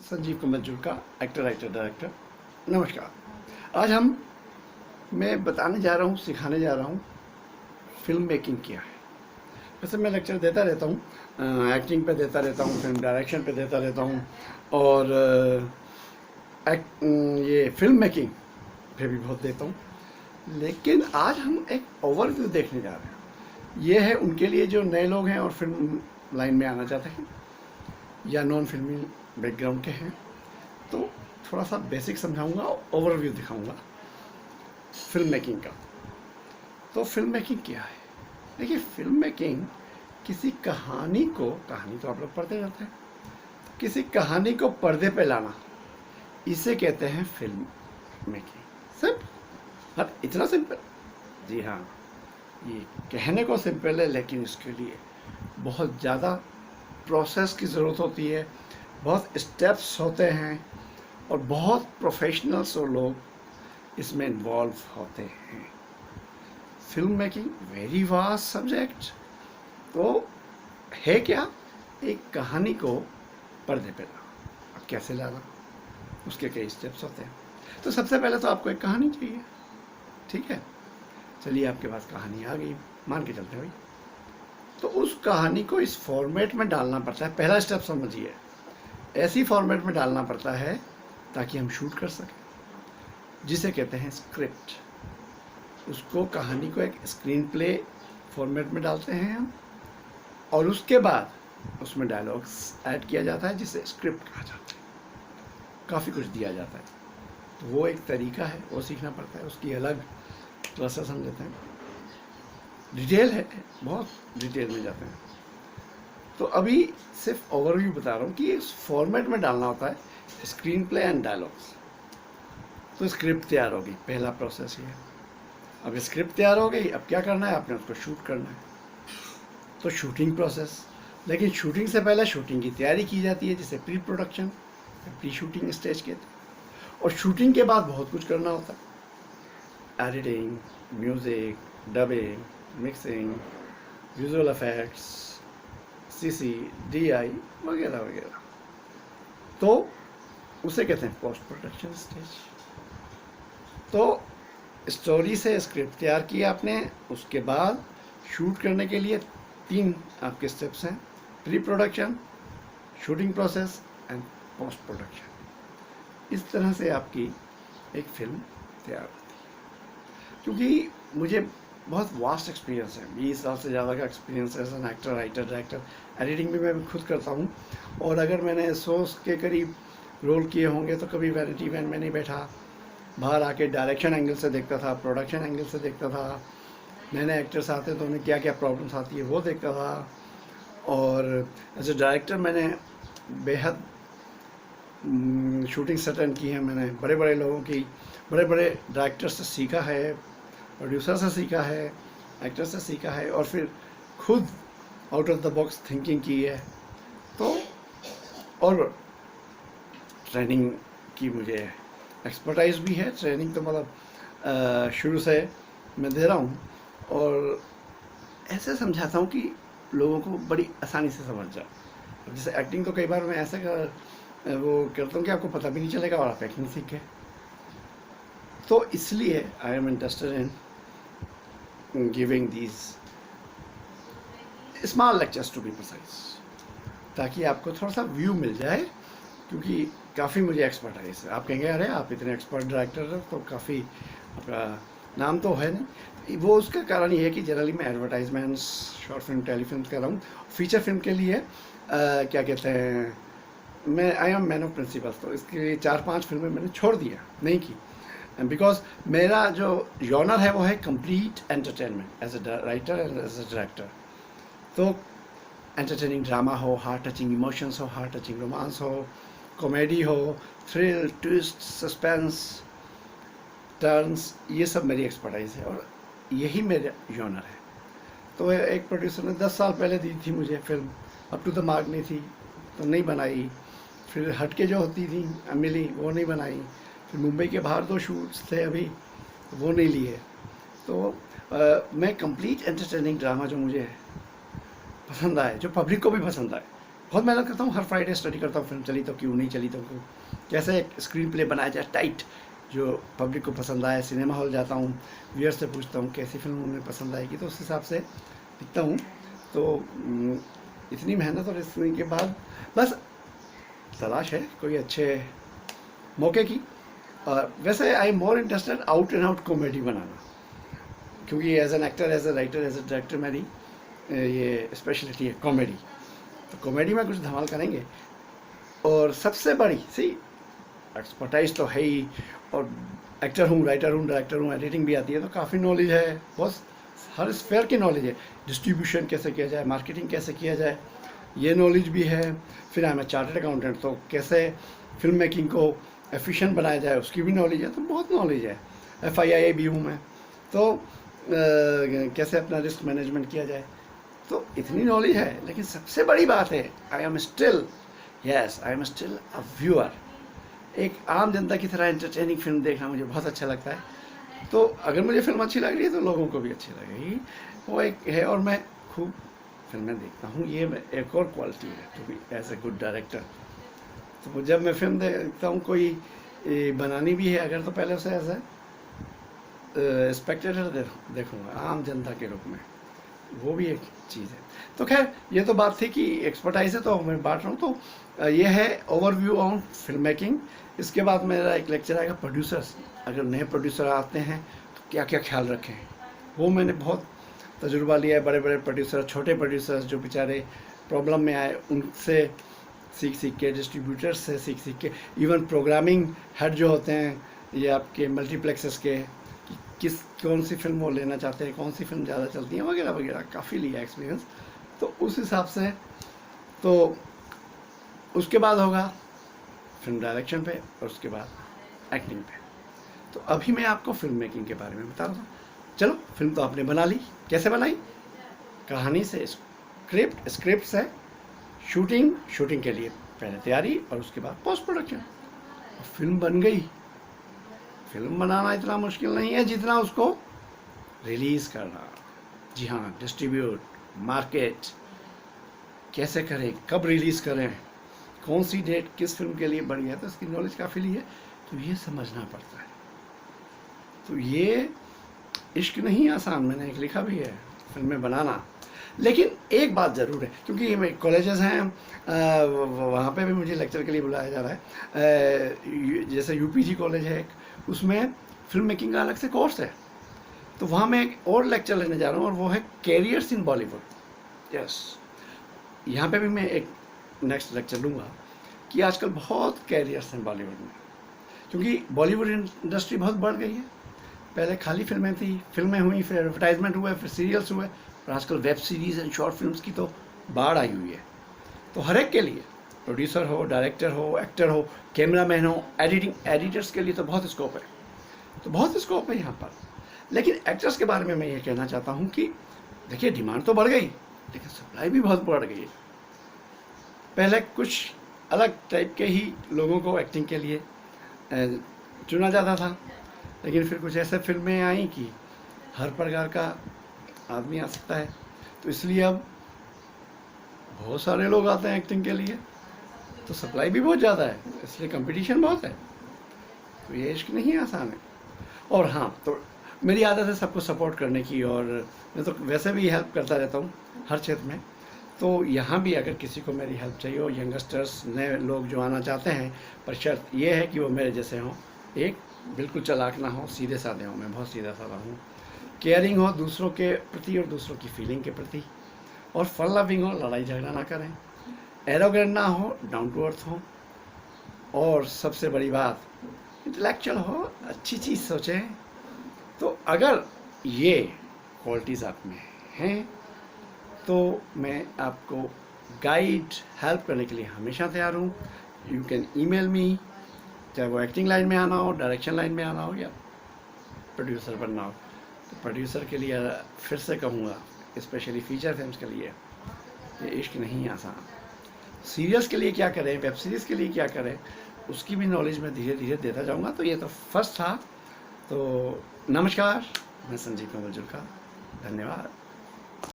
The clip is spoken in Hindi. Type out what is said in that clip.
संजीव कमल जुल्का, एक्टर, राइटर, डायरेक्टर। नमस्कार। आज मैं बताने जा रहा हूँ, सिखाने जा रहा हूँ फिल्म मेकिंग क्या है। वैसे मैं लेक्चर देता रहता हूँ, एक्टिंग पे देता रहता हूँ, फिल्म डायरेक्शन पे देता रहता हूँ और ये फिल्म मेकिंग पे भी बहुत देता हूँ। लेकिन आज हम एक ओवरव्यू देखने जा रहे हैं। ये है उनके लिए जो नए लोग हैं और फिल्म लाइन में आना चाहते हैं या नॉन फिल्मी बैकग्राउंड के हैं। तो थोड़ा सा बेसिक समझाऊंगा, ओवरव्यू दिखाऊंगा फिल्म मेकिंग का। तो फिल्म मेकिंग क्या है? देखिए, फिल्म मेकिंग किसी कहानी तो आप लोग पढ़ते रहते हैं, किसी कहानी को पर्दे पे लाना, इसे कहते हैं फिल्म मेकिंग। सिंपल, हाँ, इतना सिंपल। जी हाँ, ये कहने को सिंपल है, लेकिन इसके लिए बहुत ज़्यादा प्रोसेस की ज़रूरत होती है, बहुत स्टेप्स होते हैं और बहुत प्रोफेशनल्स और लोग इसमें इन्वॉल्व होते हैं। Film making very vast subject. तो है क्या? एक कहानी को पर्दे पे लाना। अब कैसे लाना, उसके कई स्टेप्स होते हैं। तो सबसे पहले तो आपको एक कहानी चाहिए, ठीक है। चलिए, आपके पास कहानी आ गई, मान के चलते भाई। तो उस कहानी को इस फॉर्मेट में डालना पड़ता है। पहला स्टेप समझिए, ऐसी फॉर्मेट में डालना पड़ता है ताकि हम शूट कर सकें, जिसे कहते हैं स्क्रिप्ट। उसको, कहानी को एक स्क्रीन प्ले फॉर्मेट में डालते हैं हम, और उसके बाद उसमें डायलॉग्स ऐड किया जाता है, जिसे स्क्रिप्ट कहा जाता है। काफ़ी कुछ दिया जाता है। तो वो एक तरीका है, वो सीखना पड़ता है, उसकी अलग प्रोसेस हम लेते हैं। डिटेल है, बहुत डिटेल में जाते हैं। तो अभी सिर्फ ओवरव्यू बता रहा हूँ कि इस फॉर्मेट में डालना होता है, स्क्रीन प्ले एंड डायलॉग्स। तो स्क्रिप्ट तैयार होगी, पहला प्रोसेस ये है। अब स्क्रिप्ट तैयार हो गई, अब क्या करना है? आपने उसको शूट करना है। तो शूटिंग प्रोसेस, लेकिन शूटिंग से पहले शूटिंग की तैयारी की जाती है, जिसे pre production, pre shooting stage कहते हैं। और शूटिंग के बाद बहुत कुछ करना होता है, editing, music, dubbing, mixing, visual effects, CC, DI वगैरह वगैरह। तो उसे कहते हैं पोस्ट प्रोडक्शन स्टेज। तो स्टोरी से स्क्रिप्ट तैयार किया आपने, उसके बाद शूट करने के लिए 3 आपके स्टेप्स हैं: pre production, shooting process and post production. इस तरह से आपकी एक फिल्म तैयार होती है। क्योंकि मुझे बहुत वास्ट एक्सपीरियंस है, 20 साल से ज़्यादा का एक्सपीरियंस है as an actor, writer, director. Editing भी मैं खुद करता हूँ। और अगर मैंने 100 के करीब रोल किए होंगे, तो कभी वैनिटी वैन में नहीं बैठा, बाहर आके डायरेक्शन एंगल से देखता था, प्रोडक्शन एंगल से देखता था, नए नए एक्टर्स आते हैं तो उन्हें क्या क्या प्रॉब्लम्स आती है वो देखता था। और एज ए डायरेक्टर मैंने बेहद शूटिंग अटेंड की है। मैंने बड़े बड़े लोगों की, बड़े बड़े डायरेक्टर से सीखा है, प्रोड्यूसर से सीखा है, एक्टर से सीखा है, और फिर खुद out of the box thinking की है। तो और ट्रेनिंग की मुझे एक्सपर्टाइज भी है। ट्रेनिंग तो मतलब शुरू से मैं दे रहा हूँ, और ऐसे समझाता हूँ कि लोगों को बड़ी आसानी से समझ जाए। जैसे एक्टिंग तो कई बार मैं ऐसे वो करता हूँ कि आपको पता भी नहीं चलेगा और आप एक्टिंग सीख गए। तो इसलिए I am interested in giving these small lectures to be precise, ताकि आपको थोड़ा सा व्यू मिल जाए। क्योंकि काफ़ी मुझे एक्सपर्टाइज है। आप कहेंगे अरे आप इतने एक्सपर्ट डायरेक्टर हैं, तो काफ़ी आपका नाम तो है नहीं। वो उसका कारण ये है कि जनरली मैं एडवर्टाइजमेंट्स, शॉर्ट फिल्म, टेलीफिल्म कर रहा हूँ। फीचर फिल्म के लिए क्या कहते हैं, मैं I am man of principles. तो इसके लिए 4-5 फिल्में मैंने छोड़ दिया, नहीं की, बिकॉज मेरा जो जॉनर है वो है complete entertainment as a writer and as a director. तो एंटरटेनिंग ड्रामा हो, हार्ट टचिंग इमोशंस हो, हार्ट टचिंग रोमांस हो, कॉमेडी हो, थ्रिल, ट्विस्ट, सस्पेंस, टर्न्स, ये सब मेरी एक्सपर्टाइज है और यही मेरा जॉनर है। तो एक प्रोड्यूसर ने 10 साल पहले दी थी मुझे film, up to the mark नहीं थी तो नहीं बनाई। फिर हटके जो होती थी मिली, वो नहीं बनाई। फिर मुंबई के बाहर 2 शूट्स थे अभी, वो नहीं लिए। तो मैं कंप्लीट एंटरटेनिंग ड्रामा जो मुझे पसंद आए, जो पब्लिक को भी पसंद आए, बहुत मेहनत करता हूँ, हर फ्राइडे स्टडी करता हूँ, फिल्म चली तो क्यों, नहीं चली तो क्यों, कैसे एक स्क्रीन प्ले बनाया जाए टाइट जो पब्लिक को पसंद आए। सिनेमा हॉल जाता हूँ, व्यूअर्स से पूछता हूँ कैसी फिल्म उन्हें पसंद आएगी, तो उस हिसाब से लिखता हूँ। तो इतनी मेहनत और इसके बाद बस तलाश है कोई अच्छे मौके की। वैसे I am more interested out and out comedy बनाना, क्योंकि as an actor, as a writer, as a director मेरी ये स्पेशलिटी है कॉमेडी। तो कॉमेडी में कुछ धमाल करेंगे। और सबसे बड़ी सी एक्सपर्टाइज तो है ही, और एक्टर हूँ, राइटर हूँ, डायरेक्टर हूँ, एडिटिंग भी आती है, तो काफ़ी नॉलेज है, बहुत हर स्फेयर की नॉलेज है। डिस्ट्रीब्यूशन कैसे किया जाए, मार्केटिंग कैसे किया जाए, ये नॉलेज भी है। फिर I am a chartered accountant, तो कैसे फिल्म मेकिंग को एफिशिएंट बनाया जाए उसकी भी नॉलेज है। तो बहुत नॉलेज है। FII भी हूँ मैं, तो कैसे अपना रिस्क मैनेजमेंट किया जाए, तो इतनी नॉलेज है। लेकिन सबसे बड़ी बात है, I am still a viewer. एक आम जनता की तरह एंटरटेनिंग फिल्म देखना मुझे बहुत अच्छा लगता है। तो अगर मुझे फिल्म अच्छी लग रही है तो लोगों को भी अच्छी लगेगी, वो एक है। और मैं खूब फिल्में देखता हूँ, ये एक और क्वालिटी है to be as a good director. तो जब मैं फिल्म देखता हूँ कोई बनानी भी है अगर, तो पहले उसे एज ए स्पेक्टेटर देखूँगा, आम जनता के रूप में, वो भी एक चीज़ है। तो खैर ये तो बात थी कि एक्सपर्टाइज है तो मैं बांट रहा हूँ। तो ये है ओवरव्यू ऑन फिल्म मेकिंग। इसके बाद मेरा एक लेक्चर आएगा प्रोड्यूसर्स, अगर नए प्रोड्यूसर आते हैं तो क्या क्या ख्याल रखें। वो मैंने बहुत तजुर्बा लिया है, बड़े बड़े प्रोड्यूसर, छोटे प्रोड्यूसर्स जो बेचारे प्रॉब्लम में आए, उनसे सीख के, डिस्ट्रीब्यूटर्स से सीख के, इवन प्रोग्रामिंग हेड जो होते हैं ये आपके मल्टीप्लेक्सेस के, कि कौन सी फिल्म वो लेना चाहते हैं, कौन सी फिल्म ज़्यादा चलती है वगैरह वगैरह, काफ़ी लिया एक्सपीरियंस। तो उस हिसाब से तो उसके बाद होगा फिल्म डायरेक्शन पे, और उसके बाद एक्टिंग पे। तो अभी मैं आपको फिल्म मेकिंग के बारे में बता रहा हूँ। चलो, फिल्म तो आपने बना ली, कैसे बनाई? कहानी से स्क्रिप्ट से शूटिंग के लिए पहले तैयारी, और उसके बाद पोस्ट प्रोडक्शन, फिल्म बन गई। फिल्म बनाना इतना मुश्किल नहीं है जितना उसको रिलीज़ करना। जी हाँ, डिस्ट्रीब्यूट, मार्केट कैसे करें, कब रिलीज़ करें, कौन सी डेट किस फिल्म के लिए बढ़िया है, तो इसकी नॉलेज काफ़ी ली है। तो ये समझना पड़ता है। तो ये इश्क नहीं आसान, मैंने एक लिखा भी है, फिल्में बनाना। लेकिन एक बात ज़रूर है, क्योंकि मैं कॉलेजेस हैं, वहाँ पे भी मुझे लेक्चर के लिए बुलाया जा रहा है। जैसे UPG कॉलेज है एक, उसमें फिल्म मेकिंग का अलग से कोर्स है। तो वहाँ मैं एक और लेक्चर लेने जा रहा हूँ, और वो है कैरियर्स इन बॉलीवुड। यस, यहाँ पे भी मैं एक नेक्स्ट लेक्चर लूँगा कि आजकल बहुत कैरियर्स हैं बॉलीवुड में, क्योंकि बॉलीवुड इंडस्ट्री बहुत बढ़ गई है। पहले खाली फिल्में थी, फिल्में हुई, फिर एडवर्टाइजमेंट हुए, फिर सीरियल्स हुए, और आजकल web series and short films की तो बाढ़ आई हुई है। तो हर एक के लिए, प्रोड्यूसर हो, डायरेक्टर हो, एक्टर हो, कैमरामैन हो, एडिटर्स के लिए तो बहुत स्कोप है। तो बहुत स्कोप है यहाँ पर। लेकिन एक्टर्स के बारे में मैं ये कहना चाहता हूँ कि देखिए, डिमांड तो बढ़ गई, लेकिन सप्लाई भी बहुत बढ़ गई है। पहले कुछ अलग टाइप के ही लोगों को एक्टिंग के लिए चुना जाता था, लेकिन फिर कुछ ऐसे फिल्में आई कि हर प्रकार का आदमी आ सकता है। तो इसलिए अब बहुत सारे लोग आते हैं एक्टिंग के लिए, तो सप्लाई भी बहुत ज़्यादा है, इसलिए कंपटीशन बहुत है। तो ये इश्क नहीं आसान है। और हाँ, तो मेरी आदत है सबको सपोर्ट करने की, और मैं तो वैसे भी हेल्प करता रहता हूँ हर क्षेत्र में। तो यहाँ भी अगर किसी को मेरी हेल्प चाहिए हो, यंगस्टर्स, नए लोग जो आना चाहते हैं, पर शर्त ये है कि वो मेरे जैसे हों, एक बिल्कुल चालाक ना हो, सीधे साधे हों, मैं बहुत सीधा साधा हूँ, केयरिंग हो दूसरों के प्रति और दूसरों की फीलिंग के प्रति, और फन लविंग हो, लड़ाई झगड़ा ना करें, एरोगेंट ना हो, डाउन टू अर्थ हो, और सबसे बड़ी बात इंटेलेक्चुअल हो, अच्छी चीज़ सोचें। तो अगर ये क्वालिटीज़ आप में हैं तो मैं आपको गाइड, हेल्प करने के लिए हमेशा तैयार हूँ। यू कैन ईमेल मी, चाहे वो एक्टिंग लाइन में आना हो, डायरेक्शन लाइन में आना हो, या प्रोड्यूसर बनना हो। तो प्रोड्यूसर के लिए फिर से कहूँगा, स्पेशली फीचर फिल्म्स के लिए ये इश्क नहीं आसान। सीरियल्स के लिए क्या करें, वेब सीरीज़ के लिए क्या करें, उसकी भी नॉलेज मैं धीरे धीरे देता जाऊँगा। तो ये तो फर्स्ट था। तो नमस्कार, मैं संजीव कमल जुल्का, धन्यवाद।